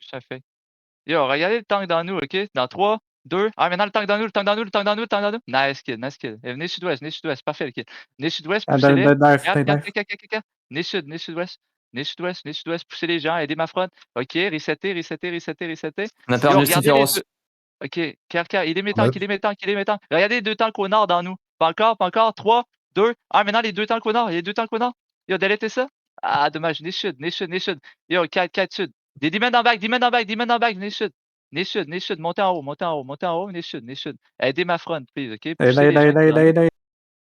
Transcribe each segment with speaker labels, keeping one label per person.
Speaker 1: ça fait. Yo, regardez le tank dans nous, OK? Dans 3, 2, maintenant le tank dans nous, le tank dans nous, le tank dans nous, le tank dans nous. Nice kill, nice kill. Venez sud-ouest, parfait le kill. Venez sud-ouest, poussez-les.
Speaker 2: Dive,
Speaker 1: 4, 4,
Speaker 2: dive.
Speaker 1: 4, 4, 4, 4. Venez sud-ouest. Venez sud-ouest, poussez les gens, aidez ma front. OK, resettez, resettez, resettez, resettez.
Speaker 3: On a
Speaker 1: Yo,
Speaker 3: perdu
Speaker 1: regardez les
Speaker 3: Stiféros.
Speaker 1: deux. OK, Kerka, il est mes
Speaker 4: En
Speaker 1: tanks,
Speaker 4: up.
Speaker 1: il est mes tanks, il est mes tanks. Regardez les 2 tanks au nord dans nous. Pas encore, pas encore. 3, 2, maintenant les 2 tanks au nord, il y a 2 tanks au nord. Yo, deletez ça. Ah, dommage. Venez sud, venez sud, venez sud. Yo, 4, 4 sud. Des demons en back, demons en back, demons en back, venez sud. Venez sud, montez en haut, montez en haut, montez en haut, venez sud, venez sud. Aidez ma front, please, OK? Poussez les gens qui sont dans nous.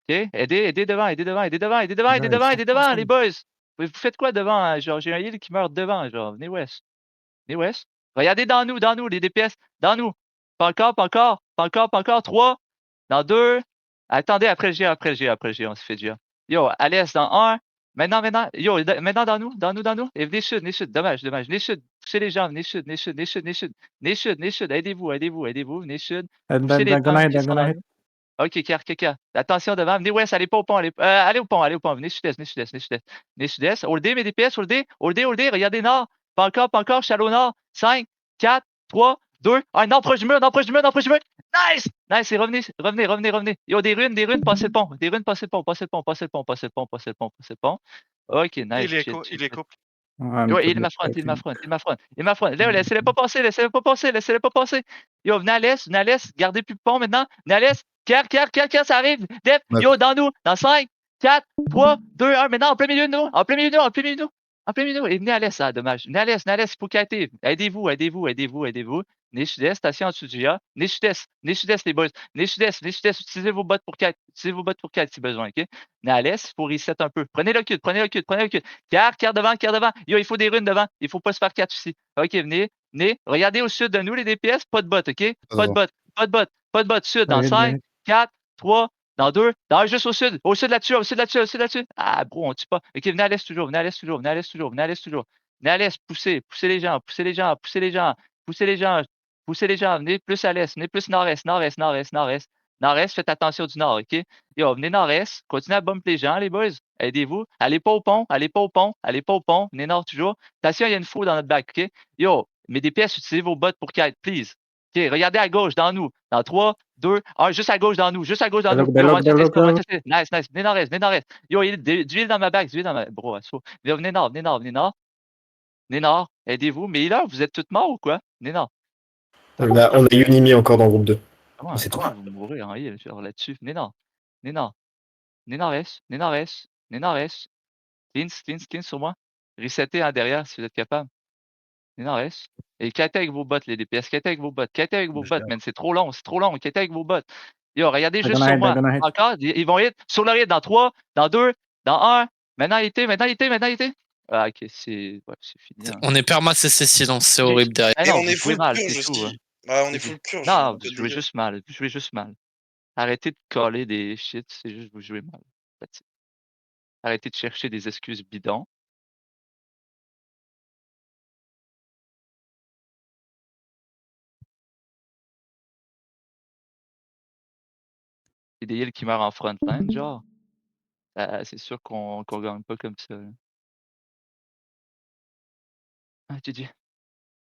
Speaker 1: OK? Aidez devant, aidez devant, aidez devant, aidez devant, aidez devant, aidez devant, les boys. Vous faites quoi devant? Hein? Genre, j'ai un heal qui meurt devant, genre. Venez ouest. Venez ouest. Regardez dans nous, les DPS. Dans nous. Pas encore, pas encore, pas encore, pas encore. 3, dans 2. Attendez, après le G, après le G, après le G, on se fait G. Yo, à l'est, dans 1. Maintenant. Yo, maintenant dans nous. Et venez sud. Dommage. Venez sud. Poussez les gens, venez sud. Venez sud. Aidez-vous. Venez sud. Poussez les tanks qui sont dans nous. OK, Kerr. Attention devant. Venez ouest, allez pas au pont. Allez au pont. Venez sud-est. Venez sud-est. Holdez mes DPS, holdez. Regardez nord. Pas encore. Shallow nord. 5, 4, 3, 2, 1. Non, proche du mur. Nice. Et revenez. Yo, des runes, passez le pont. Passez le pont. OK, nice. Chill.
Speaker 5: Il est couple.
Speaker 1: Yo, il ma front. Là, laissez-les pas passer. Yo, venez à l'est, gardez plus le pont maintenant. Venez à l'est. Kerr, ça arrive. Def, yo, dans nous. Dans 5, 4, 3, 2, 1. Maintenant, en plein milieu de nous. Et venez à l'est, ça, dommage. Venez à l'est, il faut qu'il y ait. Aidez-vous. Venez sud-est, station en dessous du GA. Venez sud-est, les boys. Venez sud-est. Utilisez vos bottes pour 4. Si besoin, OK? Venez à l'est, il faut reset un peu. Prenez le cul. Kerr devant. Yo, il faut des runes devant. Il faut pas se faire catch ici. OK, venez. Regardez au sud de nous, les DPS. Pas de bot, OK? Pas de bot. Sud, dans 5, 4, 3, dans 2, dans 1, juste au sud. Au sud là-dessus. Ah, bro, on tue pas. OK, venez à l'est toujours. Venez à l'est, poussez les gens. Venez plus à l'est. Venez plus nord-est. Nord-est, faites attention du nord, OK? Yo, venez nord-est. Continuez à bump les gens, les boys. Aidez-vous. Allez pas au pont. Venez nord toujours. Attention, il y a une foule dans notre back, OK? Yo, mes DPS, utilisez vos bottes pour kite, please. OK, regardez à gauche, dans nous. Dans 3, 2, 1, juste à gauge dans nous. Yo, nice. Venez nord-est. Yo, il y a du heal dans ma back. Bro, assaut. Venez nord. Aidez-vous. Mais là, vous êtes tous morts ou quoi? Venez nord.
Speaker 4: On a Unimi encore dans le groupe 2. C'est tout.
Speaker 1: Comment vous mourrez en heal, genre là-dessus? Venez nord. Venez nord-est. Clean sur moi. Resettez en derrière si vous êtes capable. Venez nord-est. Et quêtez avec vos bottes, les DPS. Quêtez avec vos bottes, man. C'est trop long. Quêtez avec vos bottes. Yo, regardez juste sur moi. Encore, ils vont hit sur le hit dans 3, dans 2, dans 1. Maintenant, il était. Ah, OK, c'est fini. Hein.
Speaker 6: On est perma CC silence, c'est horrible derrière.
Speaker 1: Ah
Speaker 5: Et
Speaker 1: non,
Speaker 5: on est
Speaker 1: vous jouez
Speaker 5: full
Speaker 1: mal,
Speaker 5: purge
Speaker 1: c'est tout.
Speaker 5: aussi.
Speaker 1: Hein.
Speaker 5: Ouais, on est full purge.
Speaker 1: Non, vous jouez juste mal. Arrêtez de coller des shit, c'est juste vous jouez mal. Arrêtez de chercher des excuses bidons. Et des heals qui meurent en frontline, genre. C'est sûr qu'on gagne pas comme ça. Là. Ah, GG.